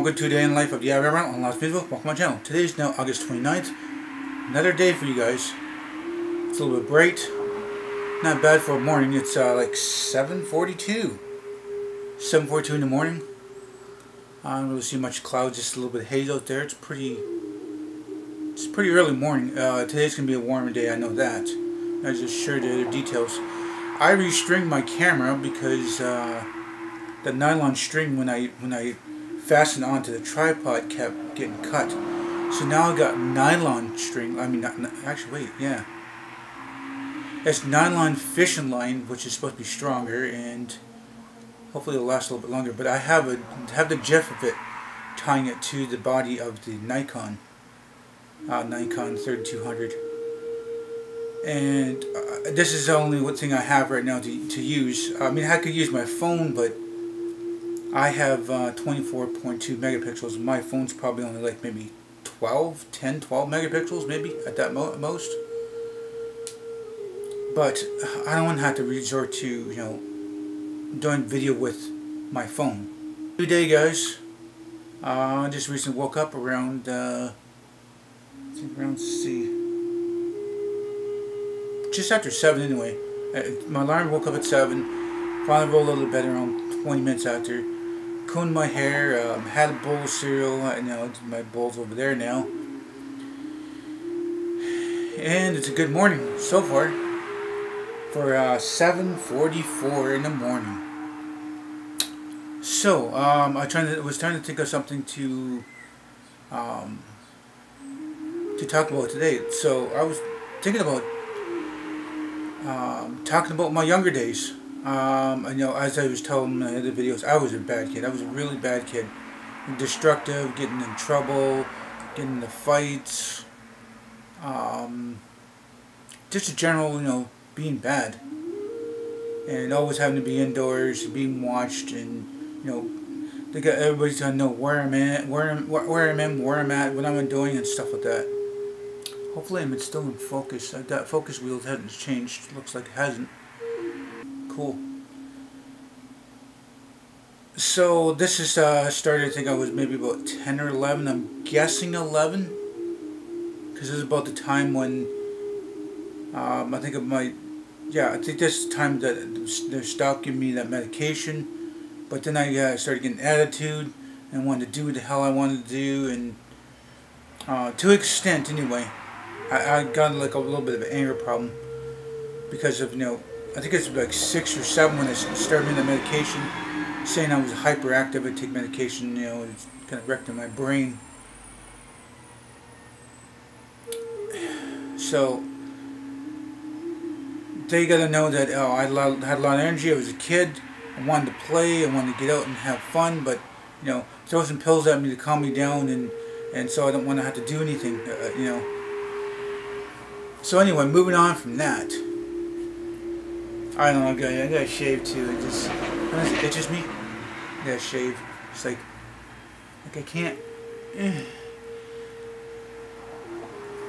welcome to Day in the Life of the Aboriginal on LostPhoenixWolf. Welcome to my channel. Today is now August 29th. Another day for you guys. It's a little bit bright. Not bad for a morning. It's like 7:42. 7:42 in the morning. I don't really see much clouds, just a little bit of haze out there. It's pretty early morning. Today's going to be a warmer day, I know that. I just shared the other details. I restringed my camera because the nylon string when I fastened onto the tripod kept getting cut. So now I got nylon string. I mean, actually, wait, yeah. It's nylon fishing line, which is supposed to be stronger, and hopefully it'll last a little bit longer. But I have the gif of it tying it to the body of the Nikon 3200. And this is the only thing I have right now to use. I mean, I could use my phone, but I have 24.2 megapixels. My phone's probably only like maybe 12 megapixels, maybe at that most. But I don't want to have to resort to, you know, doing video with my phone. Good day, guys. I just recently woke up around, just after 7 anyway. My alarm woke up at 7. Finally rolled a little bit around 20 minutes after. Combed my hair, had a bowl of cereal. You know, my bowl's over there now. And it's a good morning so far for 7:44 in the morning. So, I was trying to think of something to talk about today. So I was thinking about talking about my younger days. You know, as I was telling in the other videos, I was a bad kid. I was a really bad kid. Destructive, getting in trouble, getting into fights. Just a general, you know, being bad. And always having to be indoors, being watched, and, you know, everybody's gonna know where I'm at, where I'm at, what I'm doing, and stuff like that. Hopefully I'm still in focus. That focus wheel hasn't changed. Looks like it hasn't. Cool. So this is started, I think I was maybe about 10 or 11. I'm guessing 11. Because this is about the time when I think this is the time that they stopped giving me that medication. But then I started getting attitude and wanted to do what the hell I wanted to do, and to an extent anyway. I got like a little bit of an anger problem because of, you know, I think it's like 6 or 7 when I started getting the medication, saying I was hyperactive. I take medication, you know, it's kind of wrecked in my brain. So they got to know that I had a lot of energy. I was a kid. I wanted to play. I wanted to get out and have fun, but, you know, throw some pills at me to calm me down, and so I don't want to have to do anything, you know. So anyway, moving on from that. I don't know, I gotta shave too. It itches me. I gotta shave. It's like I can't.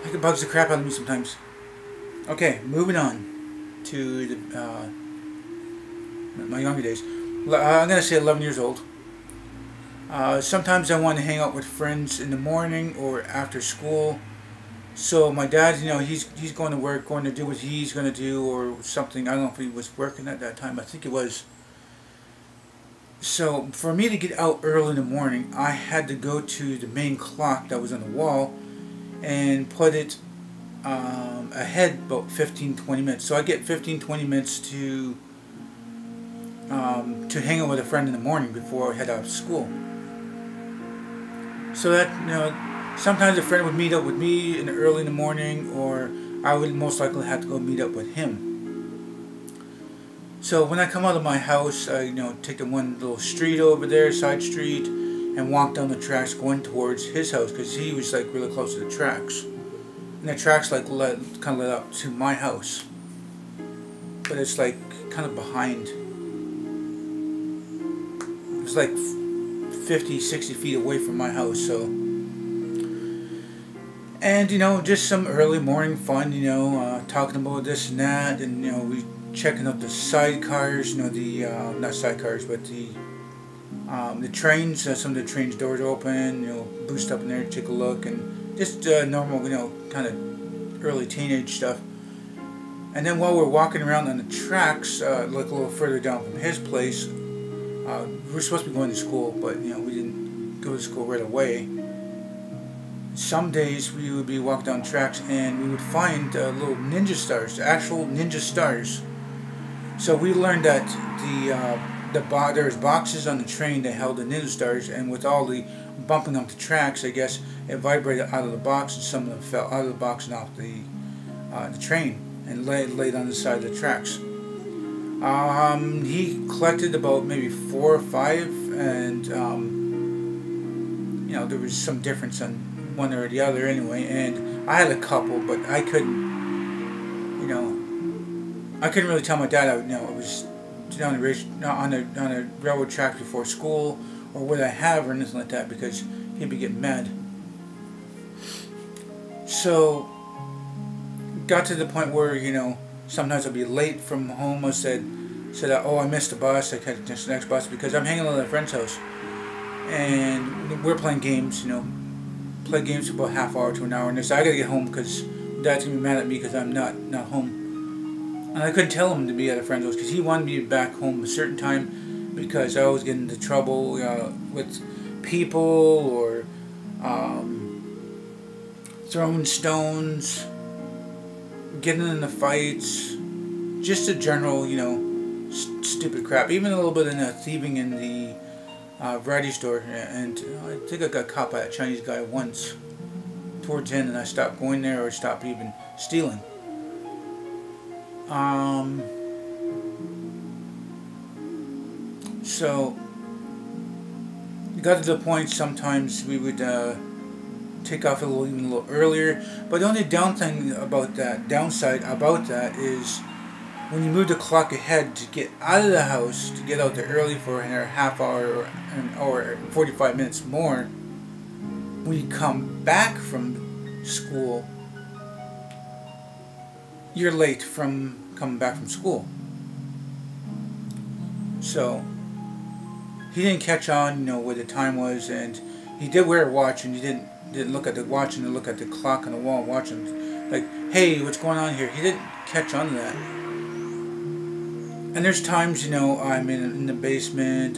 Like it bugs the crap out of me sometimes. Okay, moving on to my younger days. I'm gonna say 11 years old. Sometimes I want to hang out with friends in the morning or after school. So my dad, you know, he's going to work, going to do what he's going to do or something. I don't know if he was working at that time. I think he was. So for me to get out early in the morning, I had to go to the main clock that was on the wall and put it ahead about 15-20 minutes. So I get 15-20 minutes to hang out with a friend in the morning before I head out of school. So that, you know, sometimes a friend would meet up with me early in the morning, or I would most likely have to go meet up with him. So when I come out of my house, I, you know, take the one little street over there, side street, and walk down the tracks going towards his house, because he was like really close to the tracks. And the tracks like kind of led up to my house, but it's like kind of behind. It was like 50-60 feet away from my house. So, and, you know, just some early morning fun, you know, talking about this and that, and, you know, we checking out the sidecars, you know, the not sidecars, but the The trains, some of the trains doors open, boost up in there, take a look, and just normal, kind of early teenage stuff. And then while we're walking around on the tracks, like a little further down from his place, we're supposed to be going to school, but we didn't go to school right away. Some days we would be walking down tracks and we would find little ninja stars, actual ninja stars. So we learned that there was boxes on the train that held the ninja stars, and with all the bumping up the tracks, I guess it vibrated out of the box, and some of them fell out of the box and off the train and laid on the side of the tracks. He collected about maybe 4 or 5, and there was some difference on one or the other anyway. And I had a couple, but I couldn't really tell my dad. I was on the railroad track before school, or what I have, or anything like that, because he'd be getting mad. So got to the point where sometimes I'd be late from home. I said oh, I missed the bus, I catch the next bus, because I'm hanging out at a friend's house and we're playing games. Play games for about half hour to an hour, and I said I gotta get home because Dad's gonna be mad at me because I'm not home. And I couldn't tell him to be at a friend's house because he wanted me back home a certain time, because I always get into trouble with people, or throwing stones, getting into fights, just a general, stupid crap. Even a little bit of thieving in the variety store, and I think I got caught by a Chinese guy once towards the end, and I stopped going there, or stopped even stealing. So it got to the point sometimes we would take off even a little earlier, but the only downside about that is when you move the clock ahead to get out of the house, to get out there early for a half hour or an hour, 45 minutes more, when you come back from school, you're late from coming back from school. So he didn't catch on, what the time was, and he did wear a watch, and he didn't look at the watch and look at the clock on the wall, watching like, hey, what's going on here? He didn't catch on to that. And there's times, I'm in the basement.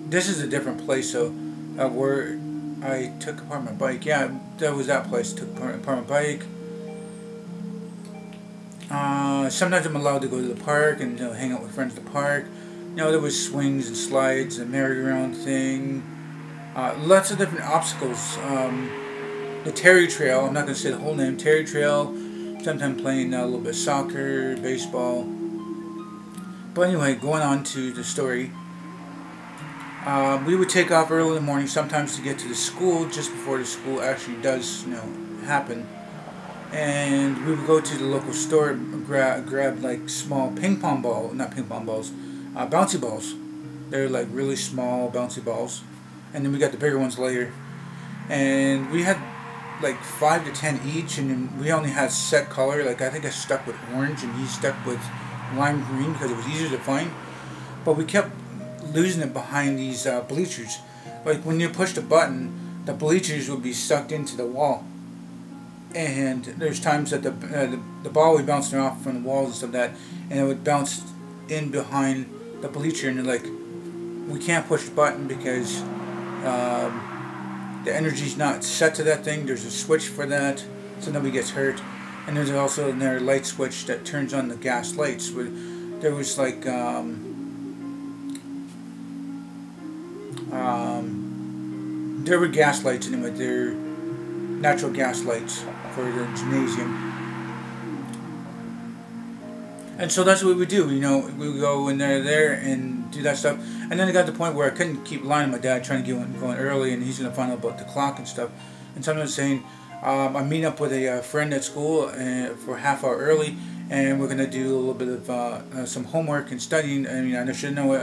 This is a different place, so where I took apart my bike. Yeah, that was that place. Took apart my bike. Sometimes I'm allowed to go to the park and hang out with friends at the park. There was swings and slides, a merry-go-round thing. Lots of different obstacles. The Terry Trail, I'm not going to say the whole name, Terry Trail. Sometimes playing a little bit of soccer, baseball. But anyway, going on to the story. We would take off early in the morning, sometimes to get to the school, just before the school actually does, happen. And we would go to the local store and grab like small bouncy balls. They're like really small bouncy balls. And then we got the bigger ones later. And we had like 5 to 10 each, and then we only had set color. Like I think I stuck with orange and he stuck with lime green because it was easier to find. But we kept losing it behind these bleachers. Like when you pushed a button, the bleachers would be sucked into the wall. And there's times that the ball would bounce off from the walls and stuff like that, and it would bounce in behind the bleacher, and like, we can't push the button because the energy's not set to that thing. There's a switch for that, so nobody gets hurt. And there's also another light switch that turns on the gas lights. There was like there were gas lights anyway. They're natural gas lights for the gymnasium. And so that's what we do. We would go in there and do that stuff. And then it got to the point where I couldn't keep lying to my dad, trying to get going early, and he's going to find out about the clock and stuff. And sometimes saying, I'm meeting up with a friend at school for a half hour early, and we're going to do a little bit of some homework and studying. I mean, I should know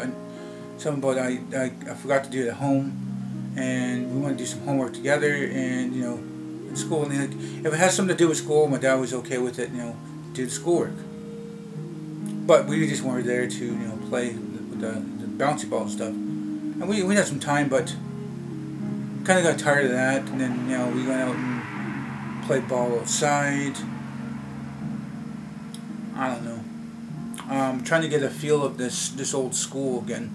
something about I forgot to do it at home, and we want to do some homework together, and in school. And like, if it has something to do with school, my dad was okay with it. Do the schoolwork. But we just weren't there to play with the bouncy ball and stuff. And we had some time, but kind of got tired of that. And then, you know, we went out and played ball outside. I don't know. Trying to get a feel of this old school again.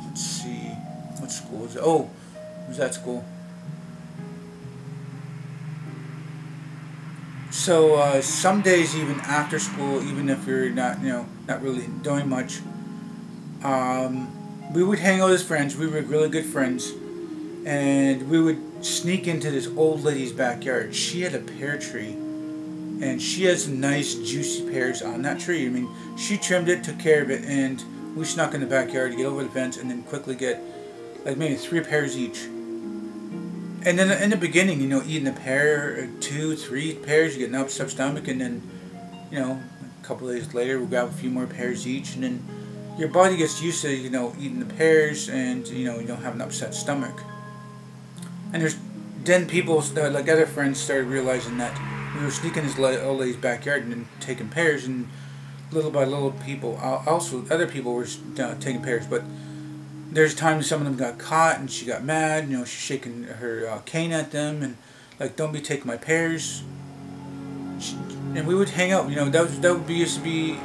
Let's see, what school is it? Oh, was that school? So some days, even after school, even if you're not, you know, not really doing much, we would hang out as friends. We were really good friends, and we would sneak into this old lady's backyard. She had a pear tree, and she had some nice juicy pears on that tree. I mean, she trimmed it, took care of it, and we snuck in the backyard to get over the fence and then quickly get like maybe 3 pears each. And then in the beginning, you know, eating a pear, 2, 3 pears, you get an upset stomach, and then, you know, a couple of days later, we'll grab a few more pears each, and then your body gets used to, you know, eating the pears, and, you know, you don't have an upset stomach. And then people, like other friends, started realizing that we were sneaking in this old lady's backyard and then taking pears, and little by little, other people were taking pears, but there's times some of them got caught, and she got mad. You know, she's shaking her cane at them, and like, don't be taking my pears. And we would hang out. You know, used to be,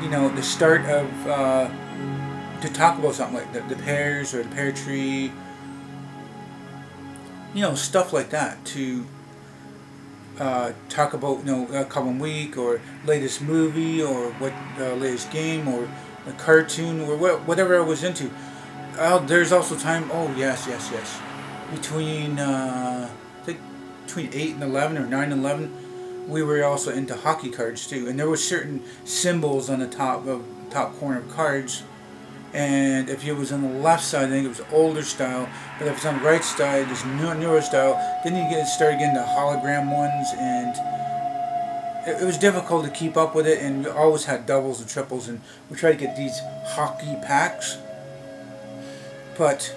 you know, the start of to talk about something like the pears or the pear tree. You know, stuff like that, to talk about, you know, a common week, or latest movie, or what latest game, or a cartoon, or whatever I was into. There's also time. Oh yes. Between I think between 8 and 11, or 9 and 11, we were also into hockey cards too. And there were certain symbols on the top corner of cards. And if it was on the left side, I think it was older style. But if it's on the right side, it's newer style. Then you started getting the hologram ones, and it was difficult to keep up with it. And we always had doubles and triples, and we tried to get these hockey packs. But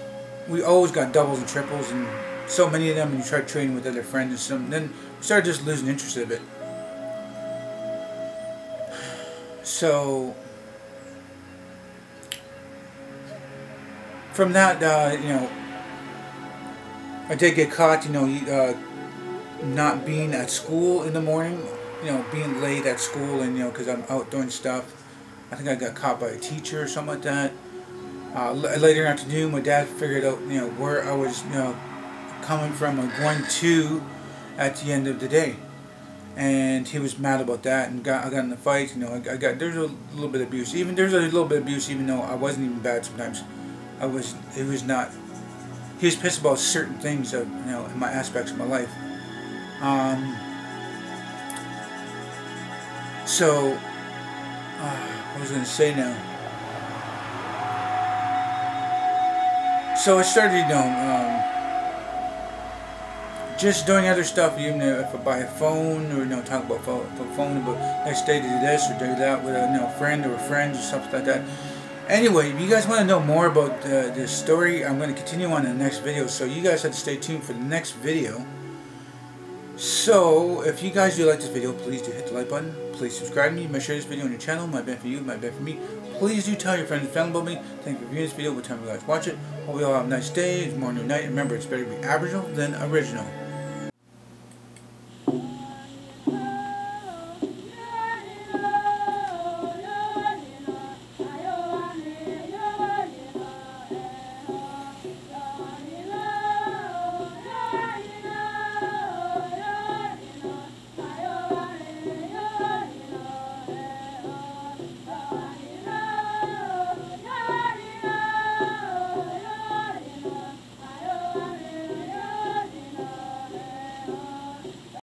we always got doubles and triples, and so many of them, and you tried trading with other friends, and then we started just losing interest of it. So from that, you know, I did get caught, you know, not being at school in the morning, you know, being late at school, and, you know, because I'm out doing stuff. I think I got caught by a teacher or something like that. Later in the afternoon, my dad figured out, you know, where I was, you know, coming from or going to at the end of the day, and he was mad about that, and I got in a fight. You know, there's a little bit of abuse. Even though I wasn't even bad sometimes. He was pissed about certain things of, you know, in my aspects of my life. So what was I going to say now? So I started, you know, just doing other stuff, even if I buy a phone, or, you know, talk about phone, but next day to do this or do that with a, you know, friend or friends or something like that. Anyway, if you guys want to know more about this story, I'm going to continue on in the next video, so you guys have to stay tuned for the next video. So, if you guys do like this video, please do hit the like button. Please subscribe to me. You might share this video on your channel. Might be for you, might be for me. Please do tell your friends and family about me. Thank you for viewing this video. What time you guys watch it. Hope you all have a nice day, morning, or night. Remember, it's better to be Aboriginal than original.